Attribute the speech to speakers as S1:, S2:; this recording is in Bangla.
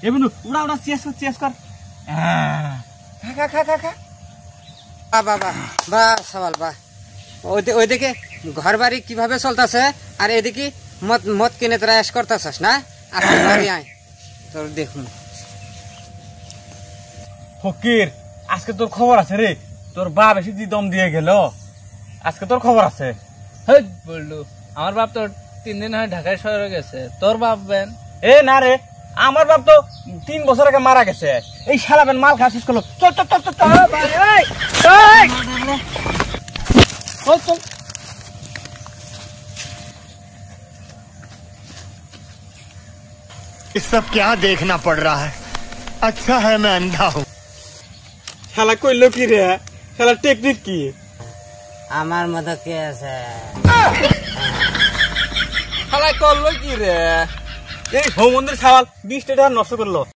S1: এ বন্ধু উড়া উড়া চেস কর খা খা খা খা
S2: বাবা বাহ সওয়াল বাহ ওইদিকে ঘর বাড়ি কিভাবে চলতেছে আর এদিকে মদ কিনে তোরা এস করতেছিস না আজকে বাড়ি আয় তোর দেখুন
S1: ফকির আজকে তোর খবর আছে রে তোর বাপ এসে দি দম দিয়ে গেল আজকে তোর খবর আছে
S3: হেই বললু আমার বাপ তো 3 দিন হয় ঢাকায় শহরে গেছে তোর বাপ বেন
S1: এ না রে আমার বাপ তো 3 বছর আগে মারা গেছে এই শালা বেন মাল খাওয়া শেষ করলো চল চল চল চল চল চল
S4: ये सब क्या देखना पड़ रहा है अच्छा है मैं अंधा हूँ
S1: শালা কইলো কি রে শালা টেকনিক কি
S2: আমার মতো কে আছে
S1: শালা করলো কি রে এই হোমন্দির শালা 20 টাকা নষ্ট করলো